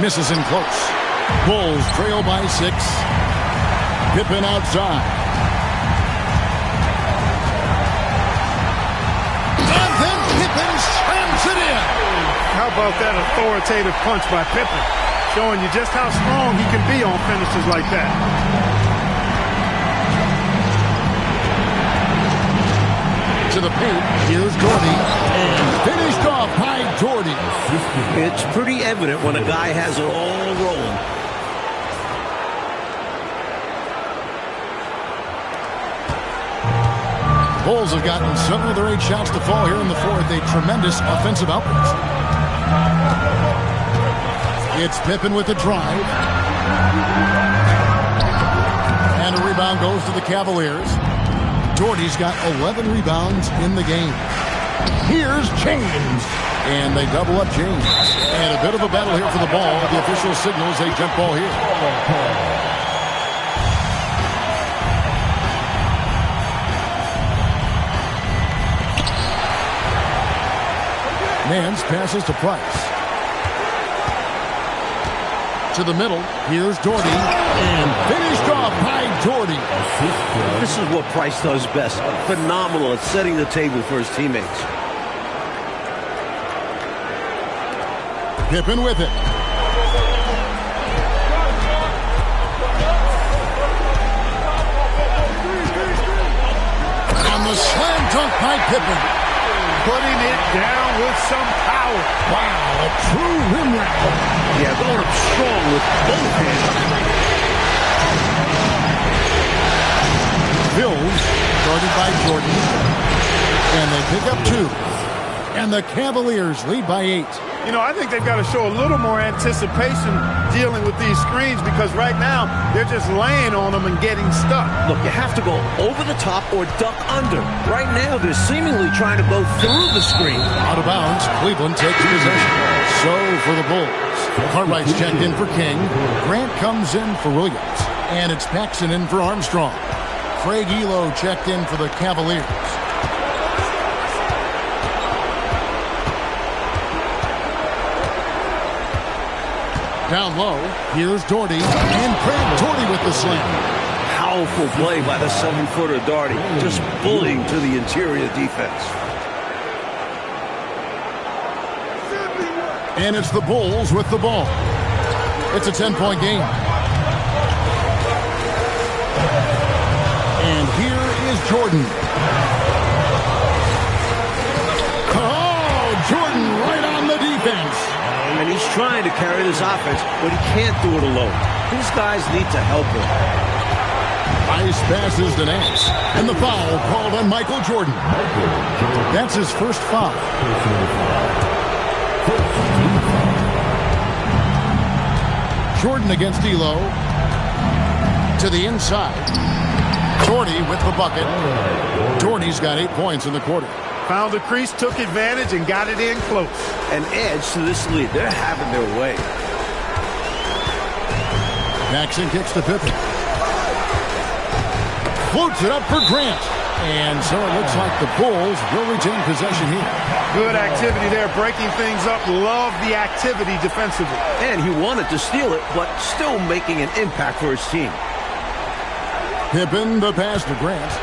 Misses in close. Bulls trail by 6. Pippen outside. And then Pippen slams it in. How about that authoritative punch by Pippen? Showing you just how strong he can be on finishes like that. To the paint, here's Gordy. And finished off by Gordy. It's pretty evident when a guy has it all rolling. Bulls have gotten 7 of their 8 shots to fall here in the fourth. A tremendous offensive output. It's Pippen with the drive. And a rebound goes to the Cavaliers. Doherty's got 11 rebounds in the game. Here's James. And they double up James. And a bit of a battle here for the ball. The official signals a jump ball here. Nance passes to Price. To the middle, here's Doherty, and finished off by Doherty. This is what Price does best. Phenomenal at setting the table for his teammates. Pippen with it. And the slam dunk by Pippen. Putting it down with some power. Wow, a true rim wrap. Yeah, going up strong with both hands. Bills, guarded by Jordan. And they pick up 2. And the Cavaliers lead by 8. You know, I think they've got to show a little more anticipation dealing with these screens because right now they're just laying on them and getting stuck. Look, you have to go over the top or duck under. Right now, they're seemingly trying to go through the screen. Out of bounds, Cleveland takes possession. So for the Bulls. Cartwright's checked in for King. Grant comes in for Williams. And it's Paxson in for Armstrong. Craig Elo checked in for the Cavaliers. Down low, here's Doherty, and Craig Doherty with the slam. Powerful play by the 7-footer Doherty, just bullying to the interior defense. And it's the Bulls with the ball. It's a 10-point game. And here is Jordan. Oh, Jordan right on the defense. And he's trying to carry this offense, but he can't do it alone. These guys need to help him. Nice passes to Nance. And the foul called on Michael Jordan. That's his first foul. Jordan against Elo. To the inside. Doherty with the bucket. Doherty's got 8 points in the quarter. Found the crease, took advantage, and got it in close. An edge to this lead. They're having their way. Paxson kicks to Pippen. Floats it up for Grant. And so it looks like the Bulls will retain possession here. Good activity there, breaking things up. Love the activity defensively. And he wanted to steal it, but still making an impact for his team. Pippen, the pass to Grant.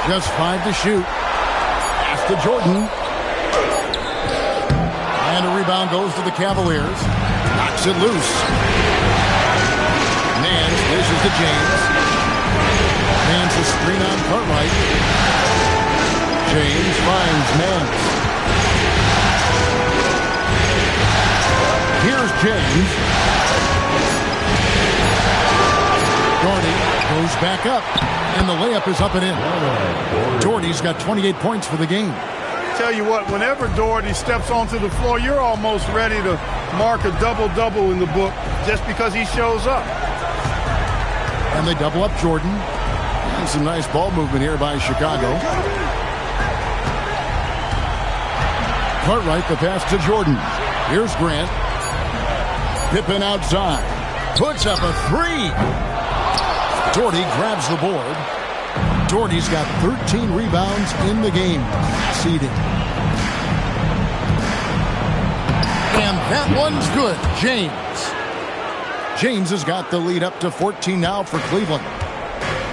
Just 5 to shoot. Pass to Jordan. And a rebound goes to the Cavaliers. Knocks it loose. Nance dishes to James. Nance a screen on Cartwright. James finds Nance. Here's James. Doherty goes back up. And the layup is up and in. Doherty's got 28 points for the game. Tell you what, whenever Doherty steps onto the floor, you're almost ready to mark a double-double in the book just because he shows up. And they double up Jordan. And some nice ball movement here by Chicago. Cartwright, the pass to Jordan. Here's Grant. Pippen outside. Puts up a 3. Doherty grabs the board. Doherty's got 13 rebounds in the game. Seeding. And that one's good. James has got the lead up to 14 now for Cleveland.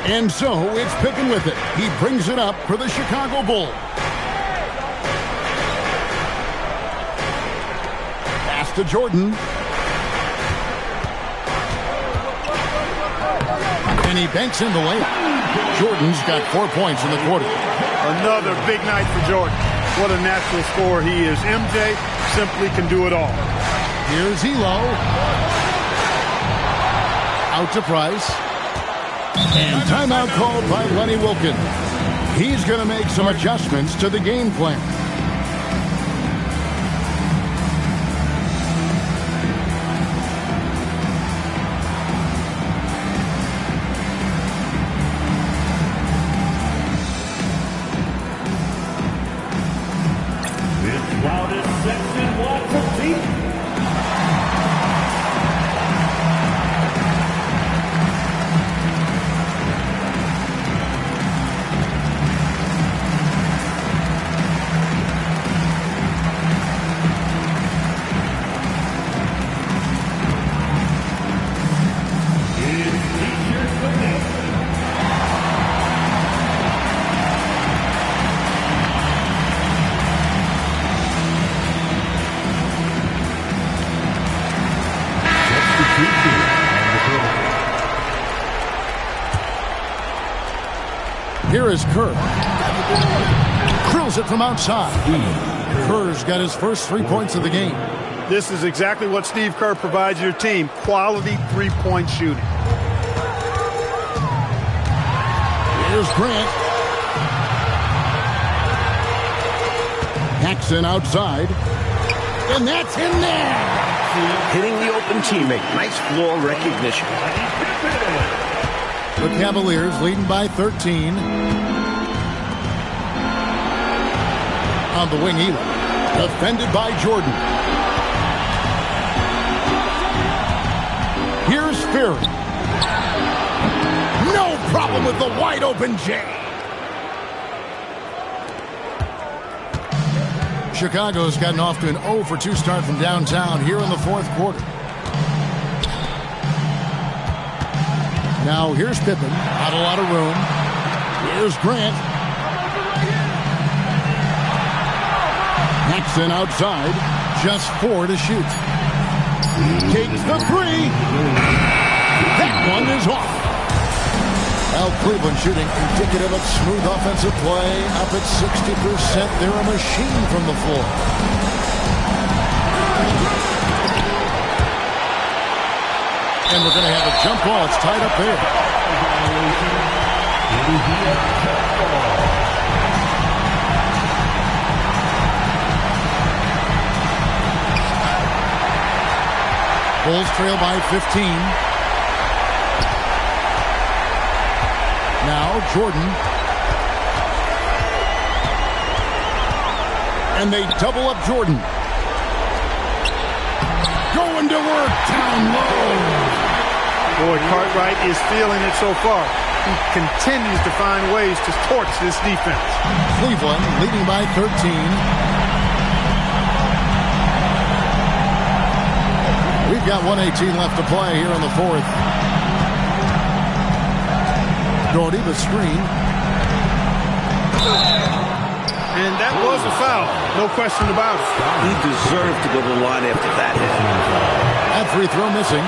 And so it's Pippen with it. He brings it up for the Chicago Bulls. Pass to Jordan. And he banks in the layup. Jordan's got 4 points in the quarter. Another big night for Jordan. What a natural scorer he is. MJ simply can do it all. Here's Elo. Out to Price. And timeout called by Lenny Wilkins. He's going to make some adjustments to the game plan. Here is Kerr. Drills it from outside. Kerr's got his first 3 points of the game. This is exactly what Steve Kerr provides your team. Quality three-point shooting. Here's Grant. Paxson outside. And that's in there. Hitting the open teammate. Nice floor recognition. The Cavaliers leading by 13. On the wing, Elam. Defended by Jordan. Here's Ferry. No problem with the wide open J. Chicago's gotten off to an 0 for 2 start from downtown here in the fourth quarter. Now here's Pippen. Not a lot of room. Here's Grant. Paxson outside. Just 4 to shoot. Takes the 3. That one is off. Well, Cleveland shooting indicative of smooth offensive play. Up at 60%. They're a machine from the floor. And we're going to have a jump ball. It's tied up there. Bulls trail by 15. Now Jordan. And they double up Jordan. Going to work down low. Boy, Cartwright is feeling it so far. He continues to find ways to torch this defense. Cleveland leading by 13. We've got 1:18 left to play here in the fourth. Doherty, the screen. And that was a foul. No question about it. He deserved to go to the line after that hit. That free throw missing.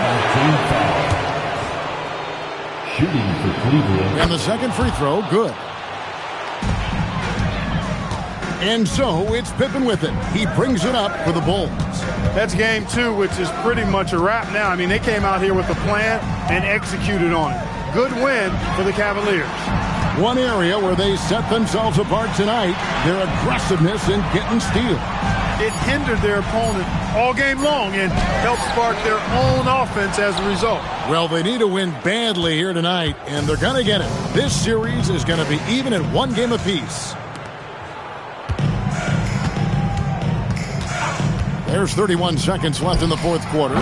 Shooting for Cleveland. And the second free throw, good. And so it's Pippen with it. He brings it up for the Bulls. That's game 2, which is pretty much a wrap now. I mean, they came out here with a plan and executed on it. Good win for the Cavaliers. One area where they set themselves apart tonight, their aggressiveness in getting steals. It hindered their opponent all game long and helped spark their own offense as a result. Well, they need to win badly here tonight, and they're going to get it. This series is going to be even at 1 game apiece. There's 31 seconds left in the fourth quarter.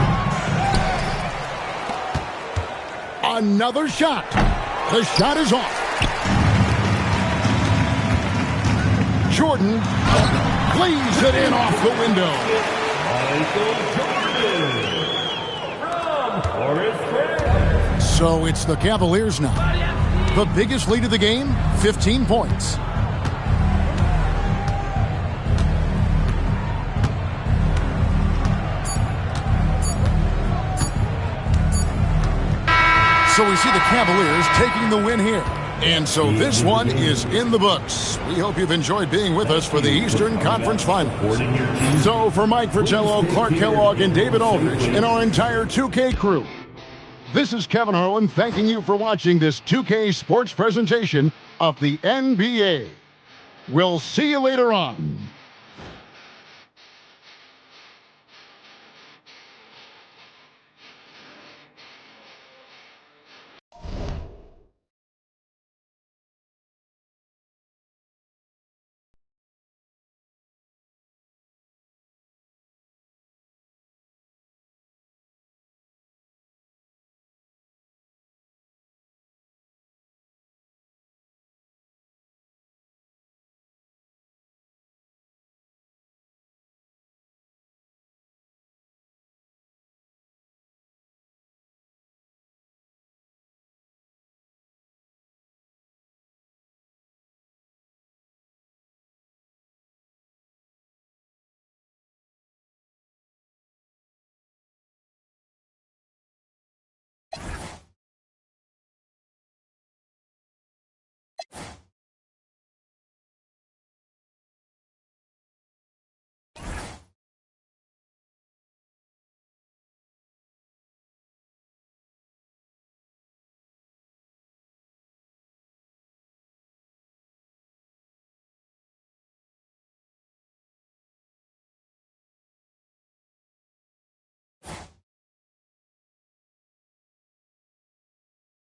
Another shot. The shot is off. Jordan plays it in off the window. So it's the Cavaliers now. The biggest lead of the game, 15 points. So we see the Cavaliers taking the win here. And so this one is in the books. We hope you've enjoyed being with us for the Eastern Conference Finals. So for Mike Fratello, Clark Kellogg, and David Aldrich, and our entire 2K crew, this is Kevin Harlan thanking you for watching this 2K Sports presentation of the NBA. We'll see you later on.